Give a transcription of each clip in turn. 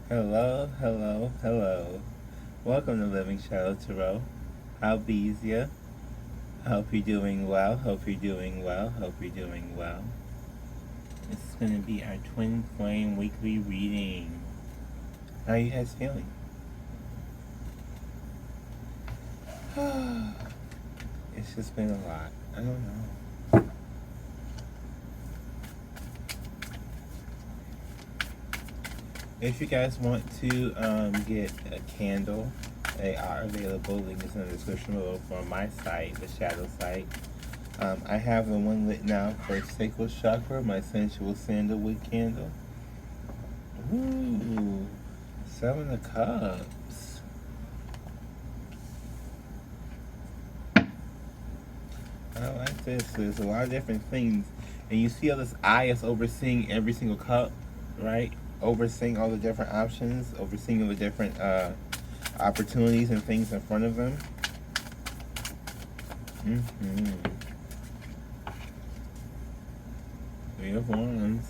Hello, hello, hello. Welcome to Living Shadow Tarot. How bees ya? Hope you're doing well. Hope you're doing well. Hope you're doing well. This is going to be our twin flame weekly reading. How are you guys feeling? It's just been a lot. I don't know. If you guys want to get a candle, they are available. Link is in the description below for my site, the Shadow site. I have the one lit now for Sacral Chakra, my sensual sandalwood candle. Ooh, Seven of Cups. I like this. There's a lot of different things. And you see how this eye is overseeing every single cup, right? Overseeing all the different options, overseeing all the different opportunities and things in front of them. Three of Wands.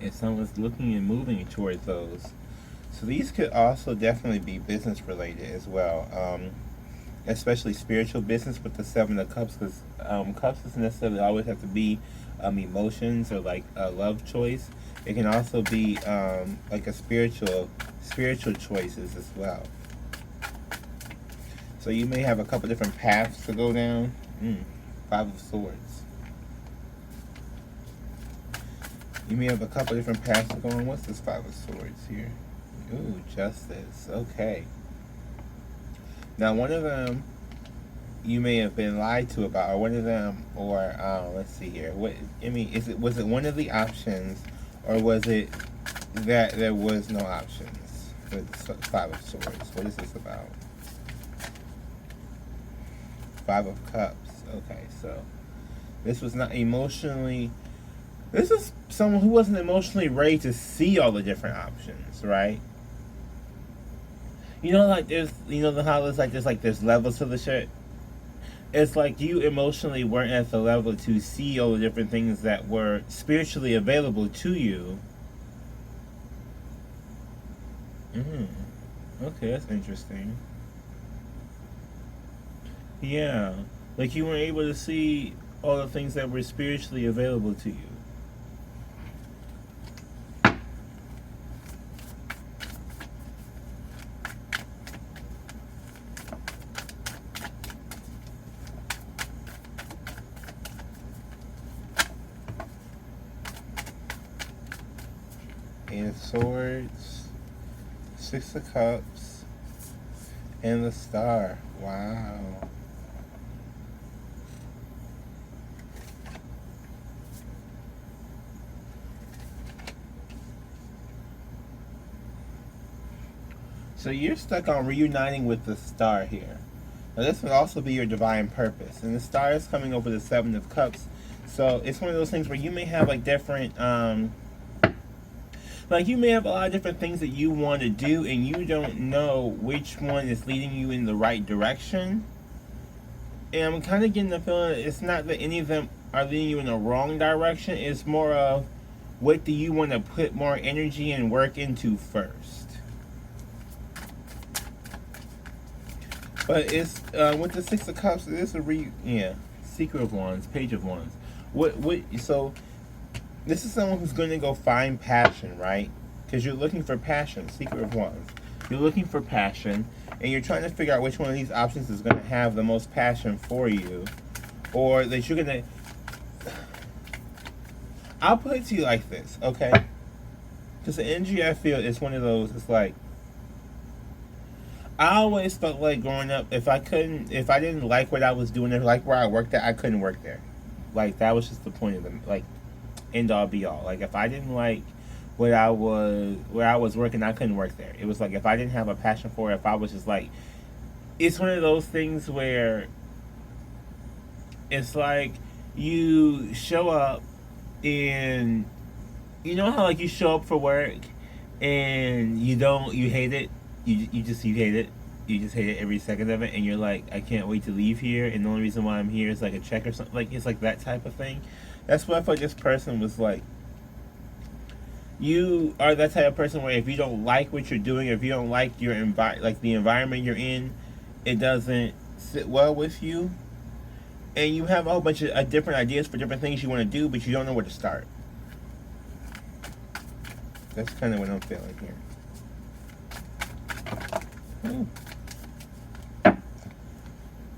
And someone's looking and moving towards those. So these could also definitely be business related as well. Especially spiritual business with the Seven of Cups, because cups doesn't necessarily always have to be emotions or like a love choice. It can also be like a spiritual choices as well. So you may have a couple different paths to go down. Five of Swords. You may have a couple different paths to go on. What's this Five of Swords here? Ooh, Justice. Okay. Now, one of them you may have been lied to about, or one of them, or let's see here. What I mean, was it one of the options, or was it that there was no options with Five of Swords? What is this about? Five of Cups. Okay, so this was not emotionally. This is someone who wasn't emotionally ready to see all the different options, right? You know, like there's, how there's levels to the shit. It's like you emotionally weren't at the level to see all the different things that were spiritually available to you. Okay, that's interesting. Yeah, like you weren't able to see all the things that were spiritually available to you. Eight of Swords, Six of Cups, and the Star. Wow. So you're stuck on reuniting with the Star here. Now this would also be your divine purpose. And the Star is coming over the Seven of Cups. So it's one of those things where you may have like different like you may have a lot of different things that you want to do and you don't know which one is leading you in the right direction. And I'm kind of getting the feeling that it's not that any of them are leading you in the wrong direction. It's more of what do you want to put more energy and work into first. But it's with the Six of Cups. This is Secret of Wands, Page of Wands. So this is someone who's going to go find passion, right? Because you're looking for passion. Secret of Wands. You're looking for passion, and you're trying to figure out which one of these options is going to have the most passion for you, or that you're going to. I'll put it to you like this, okay? Because the energy I feel is one of those. It's like, I always felt like growing up, if I didn't like what I was doing, or like where I worked at, I couldn't work there. Like that was just the point of them. Like, end all be all. Like if I didn't like where I was working, I couldn't work there. It was like if I didn't have a passion for it, if I was just like, it's one of those things where it's like you show up and you know how like you show up for work and you hate it. You hate it. You just hate it every second of it, and you're like, I can't wait to leave here. And the only reason why I'm here is like a check or something. Like it's like that type of thing. That's what I felt this person was like. You are that type of person where if you don't like what you're doing, if you don't like your like the environment you're in, it doesn't sit well with you, and you have a whole bunch of different ideas for different things you want to do, but you don't know where to start. That's kind of what I'm feeling here. Ooh.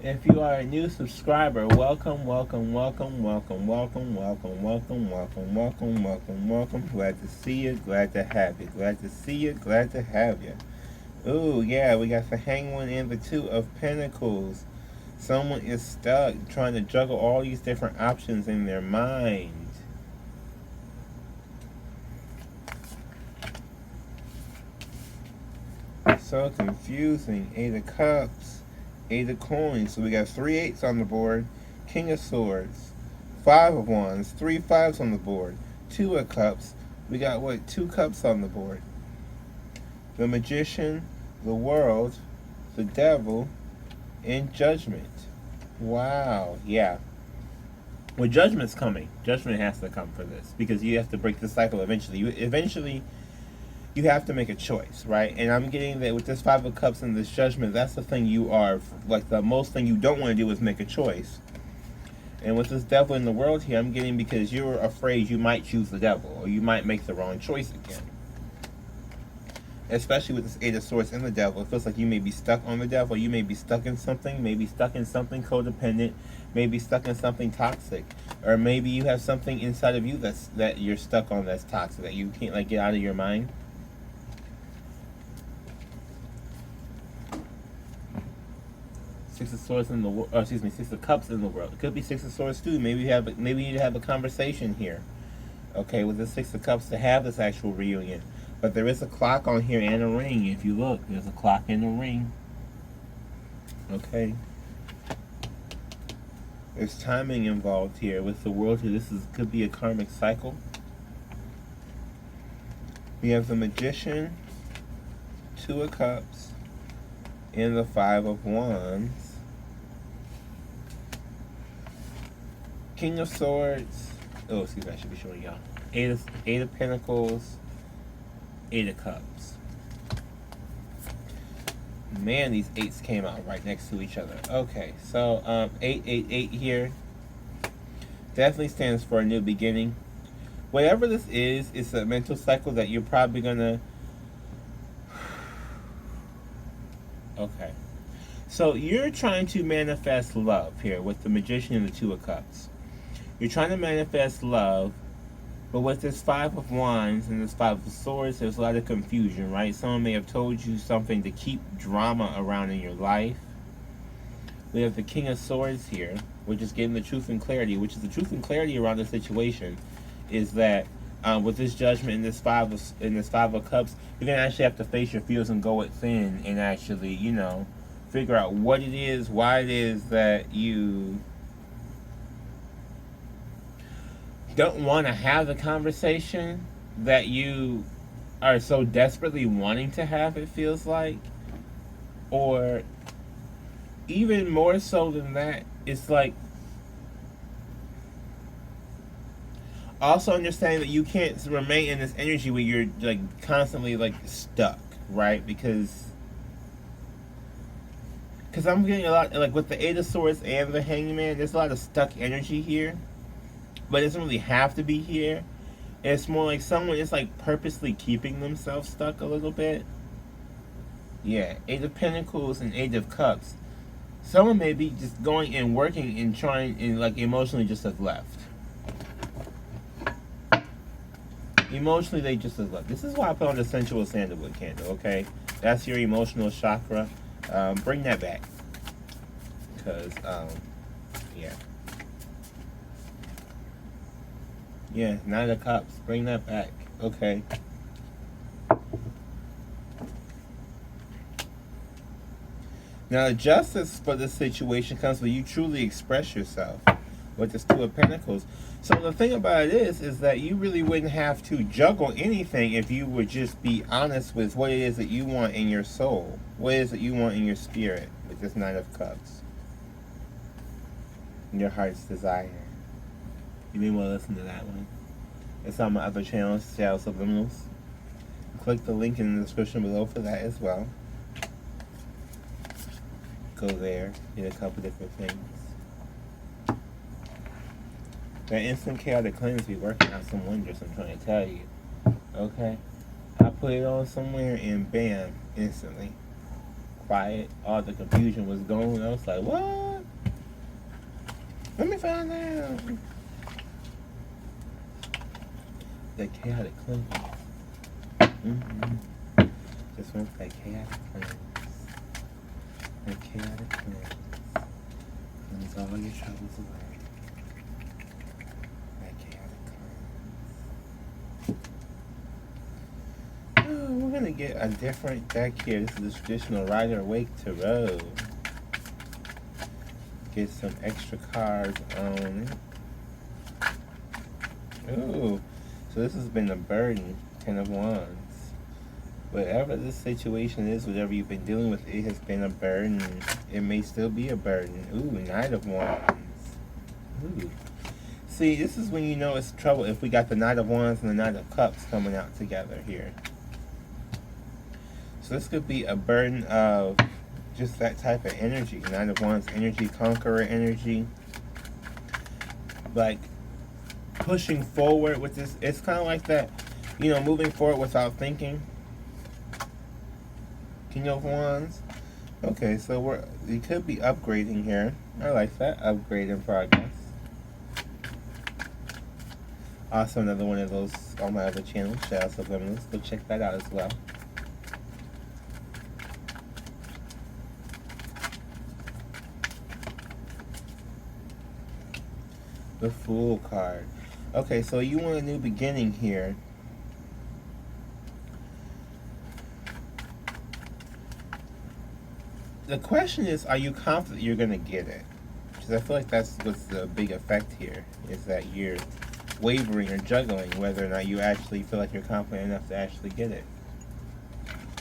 If you are a new subscriber, welcome, welcome, welcome, welcome, welcome, welcome, welcome, welcome, welcome, welcome, welcome. Glad to see you, glad to have you. Glad to see you, glad to have you. Ooh, yeah, we got the Hangman and the Two of Pentacles. Someone is stuck trying to juggle all these different options in their mind. So confusing. 8 of Cups, 8 of Coins. So we got 3 8s on the board. King of Swords, 5 of Wands, 3 5s on the board. 2 of Cups. We got what? 2 Cups on the board. The Magician, the World, the Devil, and Judgment. Wow. Yeah. Well, Judgment's coming. Judgment has to come for this because you have to break the cycle eventually. You have to make a choice, right? And I'm getting that with this 5 of Cups and this Judgment, that's the thing you are, like the most thing you don't want to do is make a choice. And with this Devil in the World here, I'm getting because you're afraid you might choose the Devil or you might make the wrong choice again. Especially with this 8 of Swords and the Devil, it feels like you may be stuck on the Devil. You may be stuck in something, maybe stuck in something codependent, maybe stuck in something toxic, or maybe you have something inside of you that you're stuck on that's toxic that you can't like get out of your mind. Six of Swords in the world. Excuse me, 6 of Cups in the world. It could be 6 of Swords too. Maybe you need to have a conversation here. Okay, with the 6 of Cups to have this actual reunion. But there is a clock on here and a ring. If you look, there's a clock and a ring. Okay. There's timing involved here with the World here. Could be a karmic cycle. We have the Magician, 2 of Cups, and the 5 of Wands. King of Swords. Oh, excuse me, I should be showing y'all. 8 of Pentacles, 8 of Cups. Man, these 8s came out right next to each other. Okay, so 888 here definitely stands for a new beginning. Whatever this is, it's a mental cycle that you're probably gonna. Okay, so you're trying to manifest love here with the Magician and the 2 of Cups. You're trying to manifest love, but with this 5 of Wands and this 5 of Swords, there's a lot of confusion, right? Someone may have told you something to keep drama around in your life. We have the King of Swords here, which is getting the truth and clarity, which is the truth and clarity around the situation, is that with this Judgment and this 5 of Cups, you're gonna actually have to face your fears and go within and actually, figure out what it is, why it is that you don't want to have the conversation that you are so desperately wanting to have, it feels like. Or even more so than that, it's like also understanding that you can't remain in this energy where you're like constantly like stuck, right? Because I'm getting a lot, like with the 8 of Swords and the Hangman, there's a lot of stuck energy here. But it doesn't really have to be here. It's more like someone is like purposely keeping themselves stuck a little bit. Yeah, 8 of Pentacles and 8 of Cups. Someone may be just going and working and trying and like emotionally just have left. Emotionally they just have left. This is why I put on the sensual sandalwood candle, okay? That's your emotional chakra. Bring that back. Because, yeah. Yeah, 9 of Cups. Bring that back. Okay. Now, the justice for this situation comes when you truly express yourself with this 2 of Pentacles. So the thing about it is that you really wouldn't have to juggle anything if you would just be honest with what it is that you want in your soul. What it is that you want in your spirit with this 9 of Cups. Your heart's desire. You may want to listen to that one. It's on my other channels, Shadow Subliminals. Click the link in the description below for that as well. Go there, get a couple different things. That instant chaotic cleanse be working out some wonders, I'm trying to tell you. Okay? I put it on somewhere and bam, instantly. Quiet, all the confusion was gone. I was like, what? Let me find out. The chaotic cleanse. Just want that chaotic cleanse. That chaotic cleanse. Cleanse all your troubles away. That chaotic cleanse. Oh, we're gonna get a different deck here. This is the traditional Rider Waite Tarot. Get some extra cards on it. Ooh. So this has been a burden. 10 of Wands. Whatever this situation is, whatever you've been dealing with, it has been a burden. It may still be a burden. Ooh, Knight of Wands. Ooh. See, this is when you know it's trouble if we got the Knight of Wands and the Knight of Cups coming out together here. So this could be a burden of just that type of energy. Knight of Wands energy, Conqueror energy. Like, pushing forward with this. It's kind of like that, you know, moving forward without thinking. King of Wands. Okay, so we could be upgrading here. I like that. Upgrade in progress. Also another one of those on my other channel, Shadow Subliminals. Go check that out as well. The Fool card. Okay, so you want a new beginning here. The question is, are you confident you're going to get it? Because I feel like that's what's the big effect here, is that you're wavering or juggling whether or not you actually feel like you're confident enough to actually get it.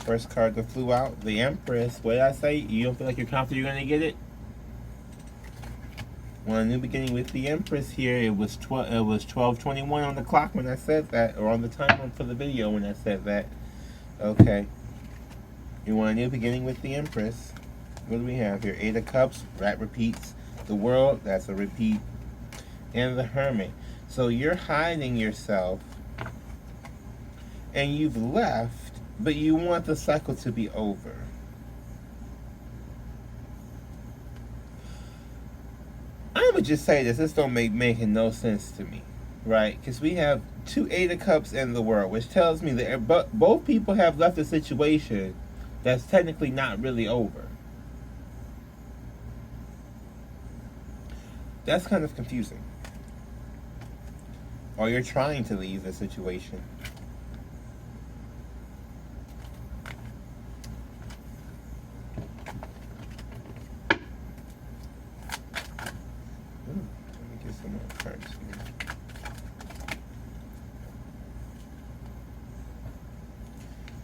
First card that flew out, the Empress. What did I say? You don't feel like you're confident you're going to get it? Want a new beginning with the Empress here. It was 12:21 on the clock when I said that, or on the timer for the video when I said that. Okay. You want a new beginning with the Empress. What do we have here? 8 of Cups, that repeats. The World, that's a repeat. And the Hermit. So you're hiding yourself, and you've left, but you want the cycle to be over. I would just say this don't making no sense to me, right? Because we have 2 8 of Cups and the World, which tells me that both people have left a situation that's technically not really over. That's kind of confusing. Or you're trying to leave the situation. Let me get some more cards here.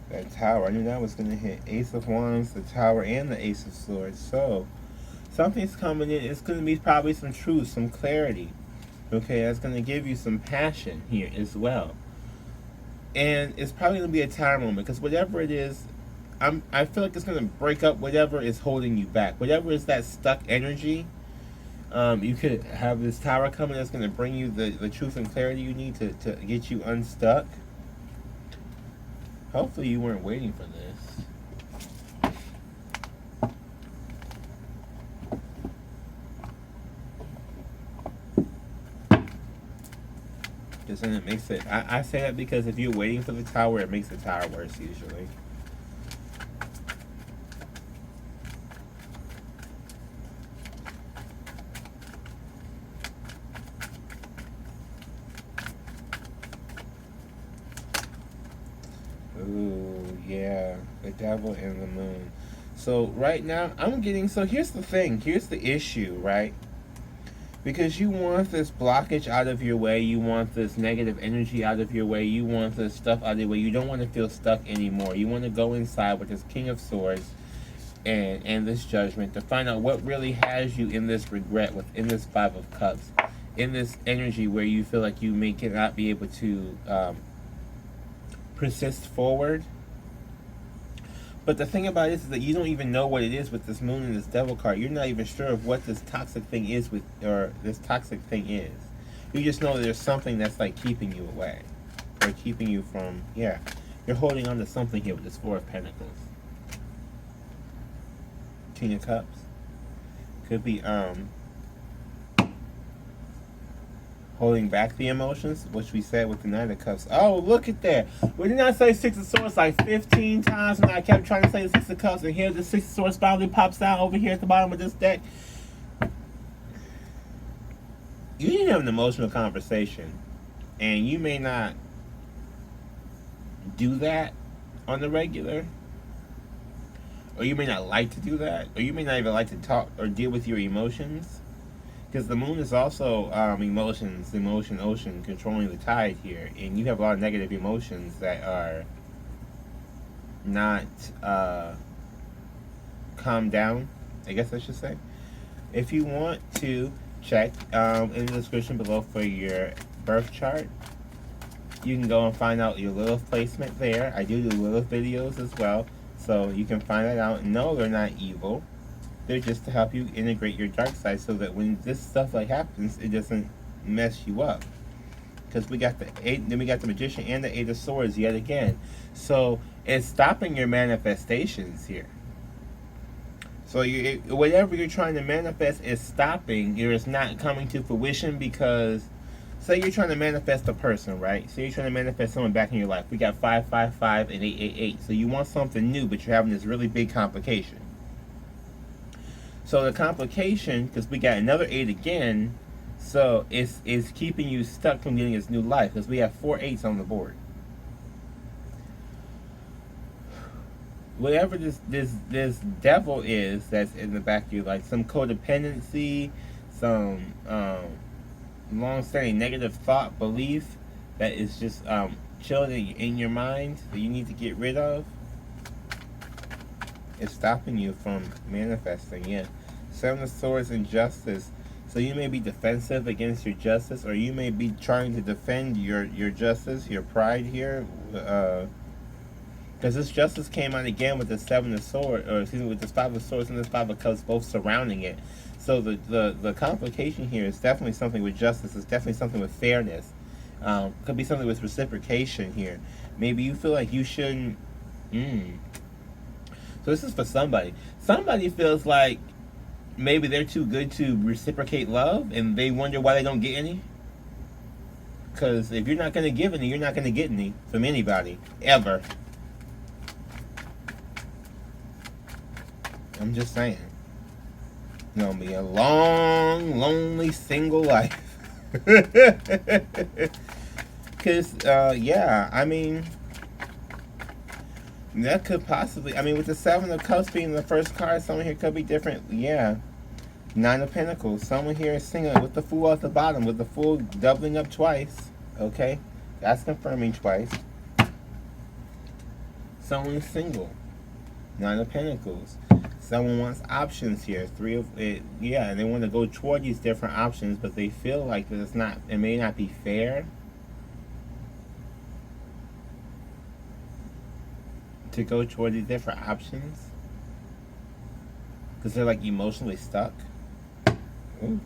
That Tower. I knew that was going to hit. Ace of Wands, the Tower, and the Ace of Swords. So, something's coming in. It's going to be probably some truth, some clarity. Okay, that's going to give you some passion here as well. And it's probably going to be a tower moment, because whatever it is, I feel like it's going to break up whatever is holding you back. Whatever is that stuck energy, you could have this tower coming that's going to bring you the truth and clarity you need to get you unstuck. Hopefully you weren't waiting for this. Because then it makes it... I say that because if you're waiting for the tower, it makes the tower worse usually. Ooh, yeah. The Devil and the Moon. So right now, I'm getting... So here's the thing. Here's the issue, right? Because you want this blockage out of your way. You want this negative energy out of your way. You want this stuff out of your way. You don't want to feel stuck anymore. You want to go inside with this King of Swords and this Judgment to find out what really has you in this regret, within this 5 of Cups. in this energy where you feel like you may cannot be able to persist forward. But the thing about it is that you don't even know what it is with this moon and this devil card. You're not even sure of what this toxic thing is You just know that there's something that's like keeping you away. Or keeping you from, yeah. You're holding on to something here with this Four of Pentacles. King of Cups. Could be holding back the emotions, which we said with the Knight of Cups. Oh, look at that. We did not say Six of Swords like 15 times, and I kept trying to say the Six of Cups, and here the Six of Swords finally pops out over here at the bottom of this deck. You need to have an emotional conversation, and you may not do that on the regular, or you may not like to do that, or you may not even like to talk or deal with your emotions. Because the moon is also emotions, the emotion ocean controlling the tide here. And you have a lot of negative emotions that are not calmed down, I guess I should say. If you want to check in the description below for your birth chart, you can go and find out your Lilith placement there. I do Lilith videos as well, so you can find that out. No, they're not evil. They're just to help you integrate your dark side so that when this stuff like happens, it doesn't mess you up. Because we got the Eight, then we got the Magician and the Eight of Swords yet again. So it's stopping your manifestations here. So whatever you're trying to manifest is stopping. It's not coming to fruition because, say you're trying to manifest a person, right? So you're trying to manifest someone back in your life. We got 555 and 888. So you want something new, but you're having this really big complication. So the complication, because we got another 8 again, so it's keeping you stuck from getting this new life, because we have 4 8s on the board. Whatever this devil is that's in the back of you, like some codependency, some long-standing negative thought, belief that is just chilling in your mind that you need to get rid of. It's stopping you from manifesting. Yeah. Seven of Swords and Justice. So you may be defensive against your justice, or you may be trying to defend your justice, your pride here. Because this justice came out again with the Seven of Swords, or excuse me, with this Five of Swords and this Five of Cups both surrounding it. So the complication here is definitely something with justice. It's definitely something with fairness. Could be something with reciprocation here. Maybe you feel like you shouldn't. So this is for somebody. Somebody feels like maybe they're too good to reciprocate love, and they wonder why they don't get any. Because if you're not going to give any, you're not going to get any from anybody, ever. I'm just saying. It's going to be a long, lonely, single life. Because, yeah, I mean, that could possibly, I mean, with the Seven of Cups being the first card, someone here could be different. Yeah. Nine of Pentacles. Someone here is single with the Fool at the bottom, with the Fool doubling up twice. Okay? That's confirming twice. Someone's single. Nine of Pentacles. Someone wants options here. Three of it. Yeah, and they want to go toward these different options, but they feel like that it may not be fair to go toward these different options because they're like emotionally stuck. Ooh.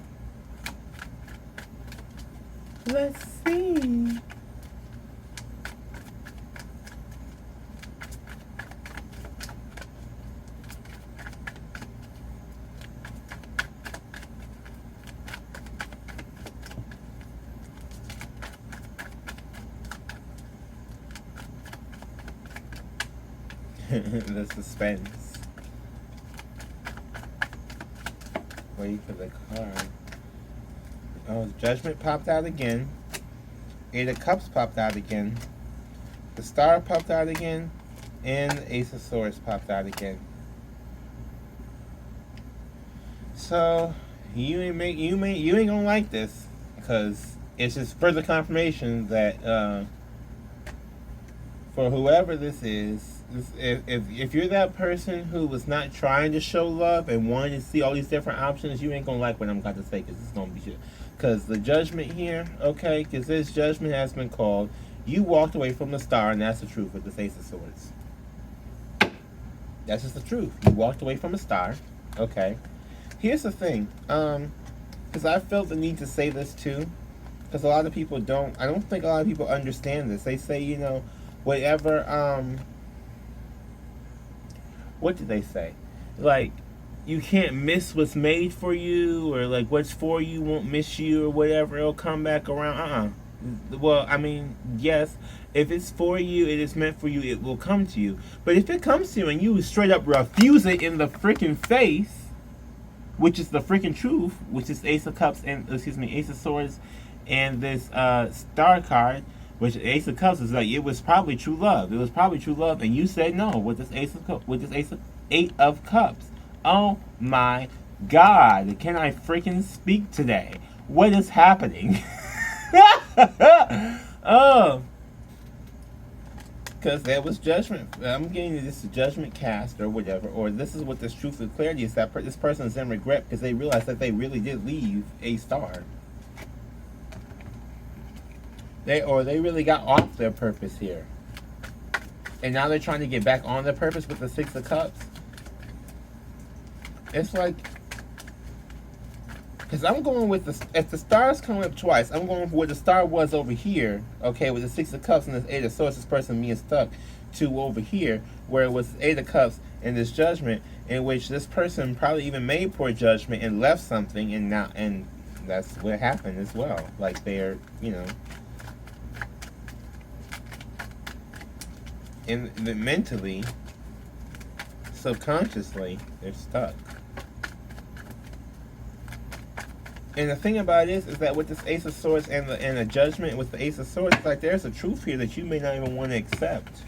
Let's see. The suspense. Wait for the card. Oh, Judgment popped out again. Eight of Cups popped out again. The Star popped out again. And the Ace of Swords popped out again. So you ain't gonna like this, because it's just further confirmation that for whoever this is, if you're that person who was not trying to show love and wanted to see all these different options, you ain't gonna like what I'm about to say, because it's gonna be shit. Because the judgment here, okay, because this judgment has been called. You walked away from the star, and that's the truth with this Ace of Swords. That's just the truth. You walked away from a star, okay. Here's the thing, because I felt the need to say this too, because a lot of people don't. I don't think a lot of people understand this. They say, you know, whatever. What did they say? Like, you can't miss what's made for you, or like what's for you won't miss you, or whatever. It'll come back around. Well, I mean, yes, if it's for you, it is meant for you, it will come to you. But if it comes to you and you straight up refuse it in the freaking face, which is the freaking truth, which is Ace of Cups and, Ace of Swords and this star card, which Ace of Cups is like, it was probably true love. It was probably true love, and you said no with this Eight of Cups. Oh my God! Can I freaking speak today? What is happening? Oh, because there was judgment. I'm getting this judgment cast or whatever, or this is what this truth of clarity is, that this person is in regret because they realized that they really did leave a star. They really got off their purpose here, and now they're trying to get back on their purpose with the Six of Cups. It's like, because I'm going with if the star's coming up twice, I'm going for where the star was over here, okay, with the Six of Cups and this Eight of Swords, this person being stuck, to over here, where it was Eight of Cups and this judgment, in which this person probably even made poor judgment and left something, and that's what happened as well. Like, they're, you know, mentally, subconsciously, they're stuck. And the thing about it is that with this Ace of Swords and the judgment with the Ace of Swords, it's like there's a truth here that you may not even want to accept.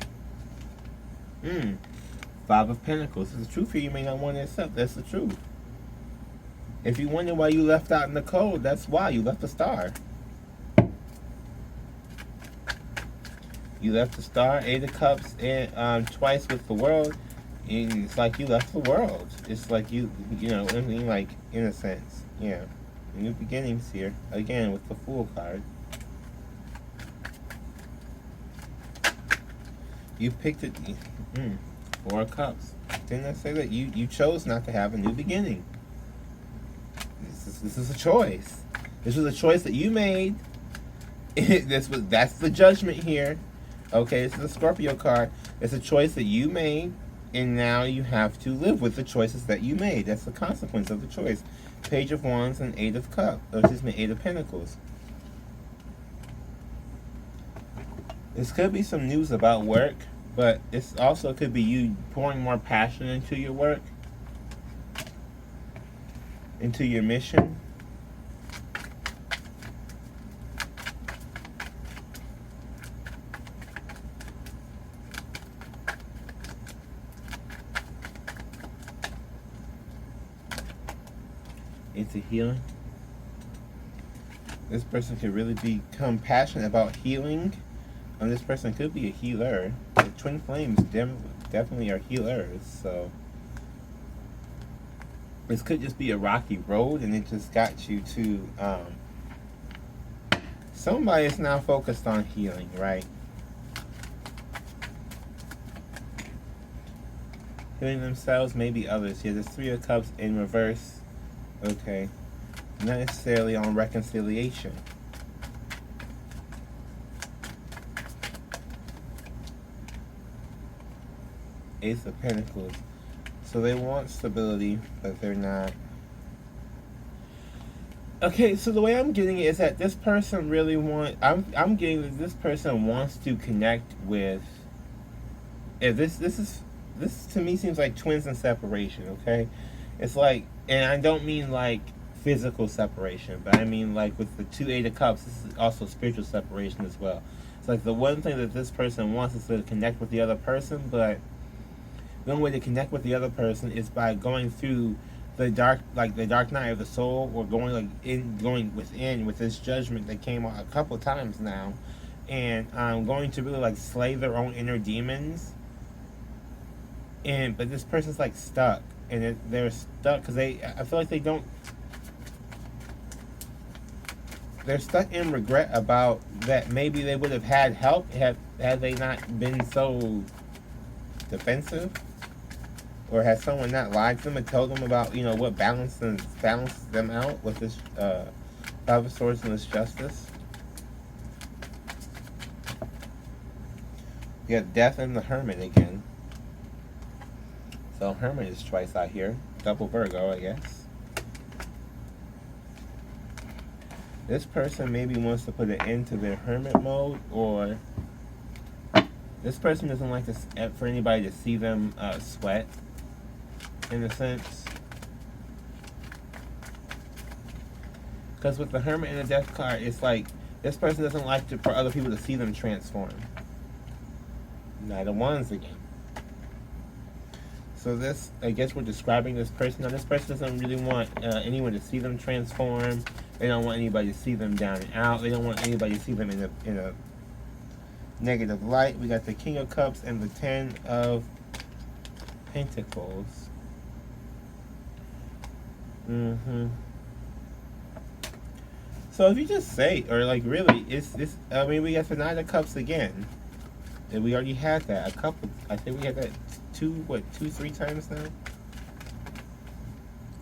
Five of Pentacles. There's a truth here you may not want to accept. That's the truth. If you wonder why you left out in the cold, that's why. You left the star. You left the star, Eight of Cups, and twice with the World. And it's like you left the world. It's like you know, I mean, like, in a sense. Yeah. New beginnings here. Again, with the Fool card. You picked it. Four of Cups. Didn't I say that? You chose not to have a new beginning. This is a choice. This was a choice that you made. That's the judgment here. Okay, this is a Scorpio card. It's a choice that you made, and now you have to live with the choices that you made. That's the consequence of the choice. Page of Wands and Eight of Cups. Eight of Pentacles. This could be some news about work, but this also could be you pouring more passion into your work, into your mission. Into healing. This person could really become passionate about healing. And this person could be a healer. The twin flames definitely are healers. So this could just be a rocky road, and it just got you to somebody is now focused on healing, right? Healing themselves, maybe others. Here, there's Three of Cups in reverse. Okay, not necessarily on reconciliation. Ace of Pentacles. So they want stability, but they're not. Okay, so the way I'm getting it is that this person really I'm getting that this person wants to connect with. This to me seems like twins in separation. Okay, it's like. And I don't mean like physical separation, but I mean like with the two Eight of Cups, this is also spiritual separation as well. It's like the one thing that this person wants is to connect with the other person, but the only way to connect with the other person is by going through the dark night of the soul, or going within with this judgment that came out a couple times now, and going to really like slay their own inner demons. But this person's like stuck. And they're stuck because I feel like they don't. they're stuck in regret about that. Maybe they would have had help had they not been so defensive, or has someone not lied to them and told them about what balanced them out with this Five of Swords and this Justice. You got Death and the Hermit again. So Hermit is twice out here. Double Virgo, I guess. This person maybe wants to put an end to their hermit mode, or this person doesn't like for anybody to see them sweat, in a sense. Because with the Hermit and the Death card, it's like this person doesn't like for other people to see them transform. Knight of Wands again. So this, I guess we're describing this person. Now this person doesn't really want anyone to see them transform. They don't want anybody to see them down and out. They don't want anybody to see them in a negative light. We got the King of Cups and the Ten of Pentacles. So if you just say, or like really, I mean, we got the Nine of Cups again. And we already had that a couple. I think we had that two, three times now.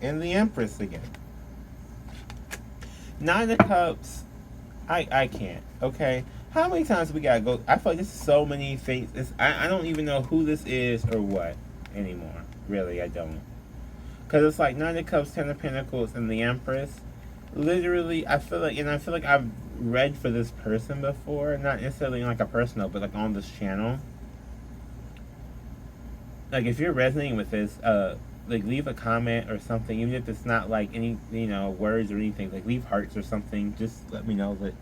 And the Empress again. Nine of Cups. I can't. Okay. How many times we gotta go? I feel like there's so many things. I don't even know who this is or what anymore. Really, I don't. Because it's like Nine of Cups, Ten of Pentacles, and the Empress. Literally, I feel like I've read for this person before, not necessarily like a personal, but like on this channel. Like if you're resonating with this, like leave a comment or something, even if it's not like any words or anything. Like leave hearts or something. Just let me know that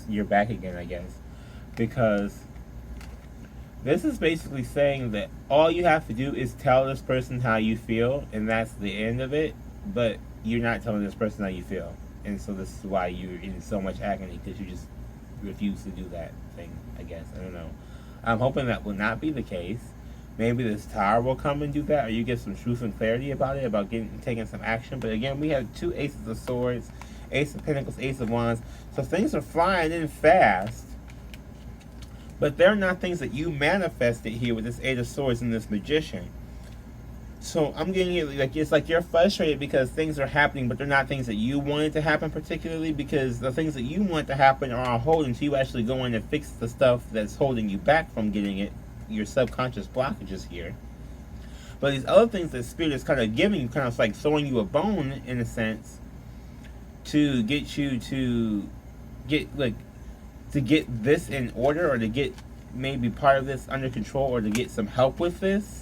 you're back again, I guess, because this is basically saying that all you have to do is tell this person how you feel, and that's the end of it. But you're not telling this person how you feel. And so this is why you're in so much agony, because you just refuse to do that thing, I guess. I don't know. I'm hoping that will not be the case. Maybe this Tower will come and do that, or you get some truth and clarity about it, about taking some action. But again, we have two Aces of Swords, Ace of Pentacles, Ace of Wands. So things are flying in fast. But they're not things that you manifested here with this Eight of Swords and this Magician. So I'm getting it like it's like you're frustrated because things are happening, but they're not things that you wanted to happen particularly, because the things that you want to happen are on hold until you actually go in and fix the stuff that's holding you back from getting it, your subconscious blockages here. But these other things that Spirit is kind of giving you, kind of like throwing you a bone in a sense, to get you to get this in order, or to get maybe part of this under control, or to get some help with this.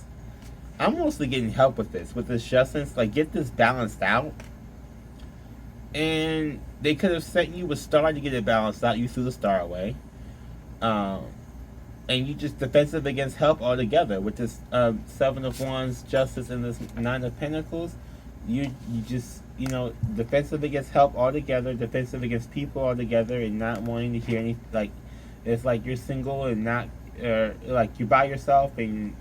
I'm mostly getting help with this justice, like get this balanced out. And they could have sent you a star to get it balanced out. You threw the star away. And you just defensive against help altogether. With this Seven of Wands, Justice, and this Nine of Pentacles, you just, defensive against help altogether, defensive against people altogether, and not wanting to hear any, like, it's like you're single and not, like you're by yourself and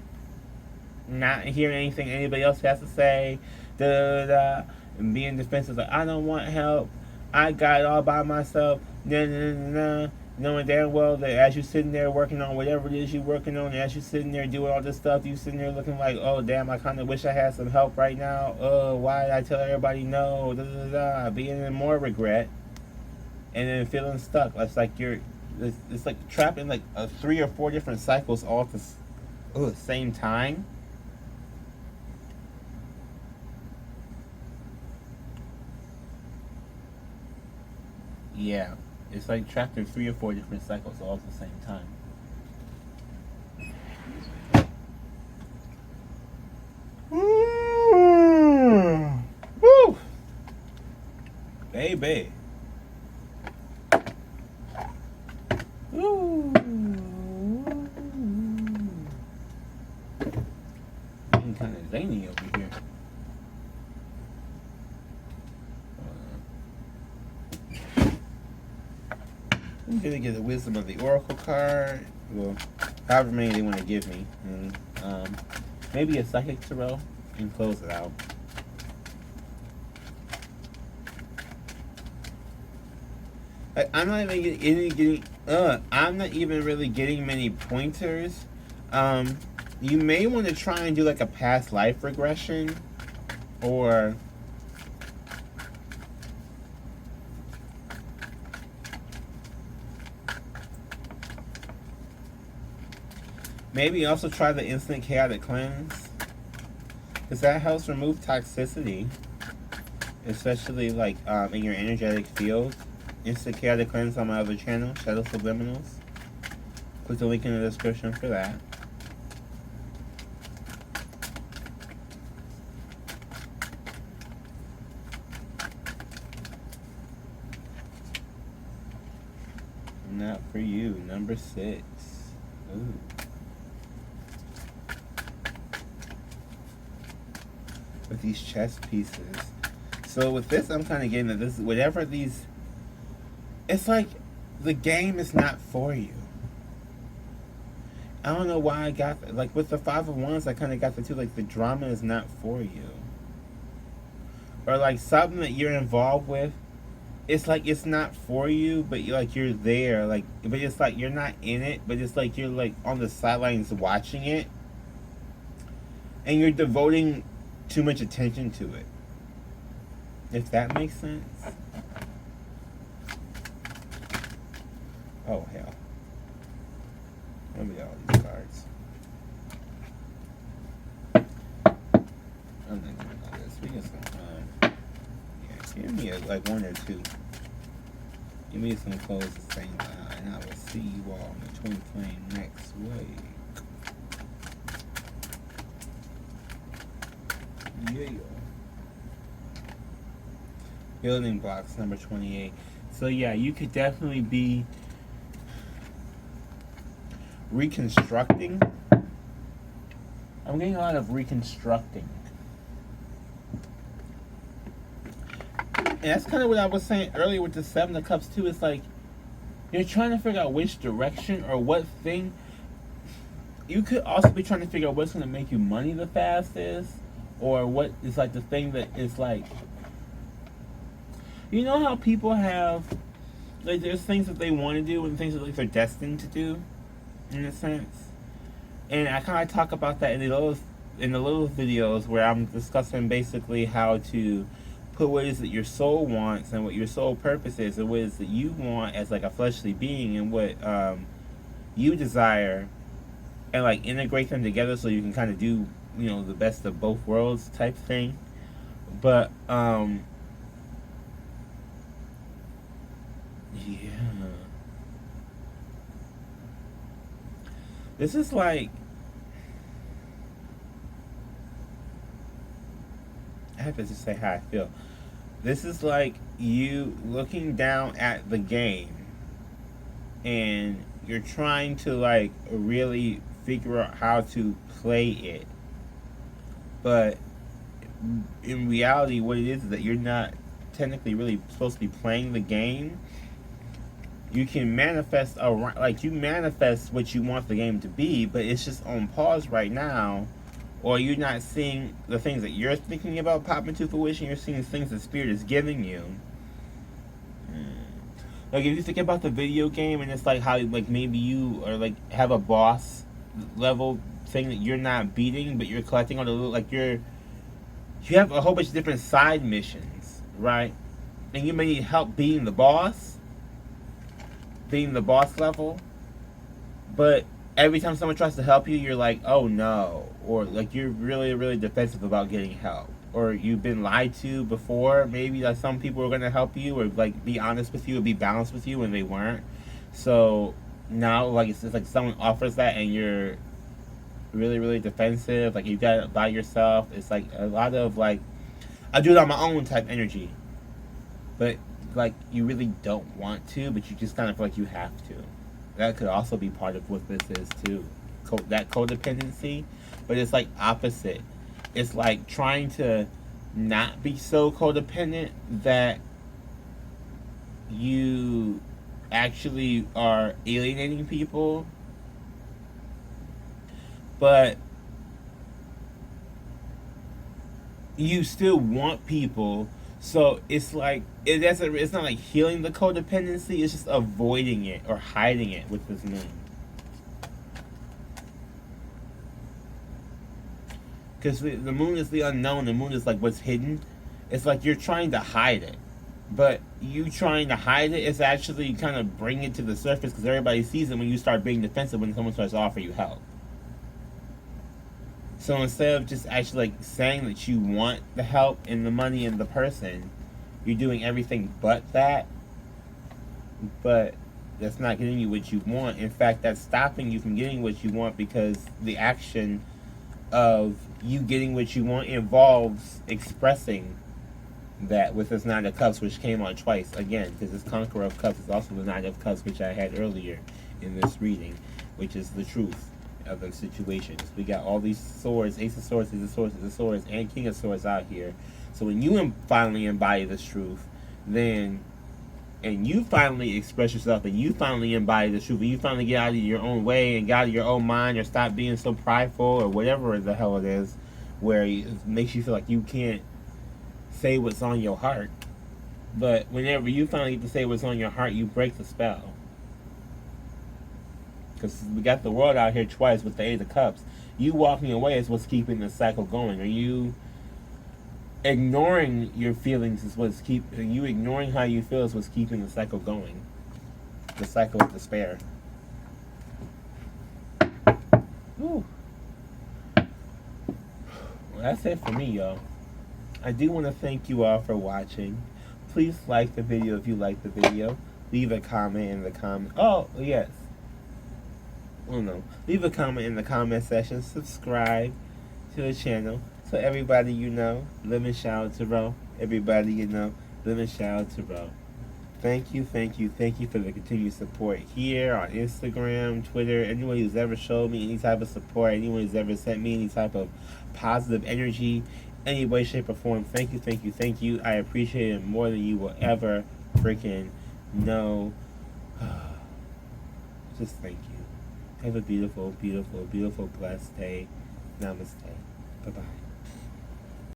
not hearing anything anybody else has to say, and being defensive, like, I don't want help, I got it all by myself, knowing damn well that as you're sitting there working on whatever it is you're working on, and as you're sitting there doing all this stuff, you sitting there looking like, oh damn, I kind of wish I had some help right now, why did I tell everybody no, being in more regret, and then feeling stuck. It's like it's like trapped in like 3 or 4 different cycles all at the same time. Yeah, it's like trapped in 3 or 4 different cycles all at the same time. Woo! Baby. Woo! I'm kind of zany over here. I'm gonna get the Wisdom of the Oracle card. Well, however many they want to give me, and maybe a Psychic Tarot, and close it out. Like, I'm not even I'm not even really getting many pointers. Um, you may want to try and do like a past life regression, or maybe also try the instant chaotic cleanse, because that helps remove toxicity, especially like in your energetic field. Instant chaotic cleanse on my other channel, Shadow Subliminals. Click the link in the description for that. Not for you, number 6. Ooh. With these chess pieces. So with this, I'm kind of getting that this, whatever these, it's like the game is not for you. I don't know why I got that. Like with the 5 of Wands, I kind of got the two, like the drama is not for you. Or like something that you're involved with, it's like it's not for you, but you're there, like, but it's like you're not in it, but it's like you're like on the sidelines watching it, and you're devoting too much attention to it. If that makes sense. Oh hell. Let me get all these cards. I'm not doing all this. We just gonna give me like 1 or 2. Give me some clothes to same line, and I will see you all in the twin flame next week. Yeah. Building blocks, number 28. So yeah, you could definitely be reconstructing. I'm getting a lot of reconstructing. And that's kind of what I was saying earlier with the 7 of Cups too. It's like you're trying to figure out which direction or what thing. You could also be trying to figure out what's going to make you money the fastest, or what is like the thing that is like, you know how people have, like, there's things that they want to do and things that like they're destined to do, in a sense. And I kind of talk about that in the little videos where I'm discussing basically how to put what it is that your soul wants and what your soul purpose is, and what it is that you want as like a fleshly being, and what you desire, and like integrate them together so you can kind of do, the best of both worlds type thing. But yeah, this is like, I have to just say how I feel. This is like you looking down at the game, and you're trying to like really figure out how to play it, but in reality what it is that you're not technically really supposed to be playing the game. You can manifest you manifest what you want the game to be, but it's just on pause right now, or you're not seeing the things that you're thinking about pop into fruition. You're seeing things that Spirit is giving you. Like if you think about the video game, and it's like how like maybe you are like have a boss level thing that you're not beating, but you're collecting all the little, like you have a whole bunch of different side missions, right? And you may need help beating the boss level, but every time someone tries to help you, you're like, oh no, or like you're really, really defensive about getting help, or you've been lied to before. Maybe like some people were gonna help you, or like be honest with you, or be balanced with you when they weren't. So now, like it's like someone offers that, and you're really, really defensive. Like you got it by yourself. It's like a lot of like, I do it on my own type energy, but like you really don't want to, but you just kind of feel like you have to. That could also be part of what this is too, that codependency. But it's like opposite. It's like trying to not be so codependent that you actually are alienating people, but you still want people So it's like it's not like healing the codependency. It's just avoiding it or hiding it with this moon. Because the moon is the unknown. The moon is like what's hidden. It's like you're trying to hide it, but you trying to hide it is actually kind of bring it to the surface because everybody sees it when you start being defensive when someone starts to offer you help. So instead of just actually like saying that you want the help and the money and the person, you're doing everything but that. But that's not getting you what you want. In fact, that's stopping you from getting what you want because the action of you getting what you want involves expressing that with this Nine of Cups, which came on twice again, because this Conqueror of Cups is also the Nine of Cups, which I had earlier in this reading, which is the truth of the situations. We got all these swords, Ace of Swords, Ace of Swords, Ace of Swords, and King of Swords out here. So when you finally embody this truth, then, and you finally express yourself, and you finally embody the truth, and you finally get out of your own way and get out of your own mind, or stop being so prideful, or whatever the hell it is, where it makes you feel like you can't say what's on your heart. But whenever you finally get to say what's on your heart, you break the spell. Because we got the world out here twice with the Eight of Cups. You walking away is what's keeping the cycle going. Are you ignoring your feelings is what's keeping you ignoring how you feel is what's keeping the cycle going. The cycle of despair. Whew. Well, that's it for me, y'all. I do want to thank you all for watching. Please like the video if you like the video. Leave a comment in the comment. Oh, yes. Oh, no. Leave a comment in the comment section. Subscribe to the channel. So everybody you know, live and shout out to Ro. Everybody you know, live and shout out to Ro. Thank you, thank you, thank you for the continued support here on Instagram, Twitter. Anyone who's ever showed me any type of support, anyone who's ever sent me any type of positive energy, any way, shape, or form. Thank you, thank you, thank you. I appreciate it more than you will ever freaking know. Just thank you. Have a beautiful, beautiful, beautiful, blessed day. Namaste. Bye-bye.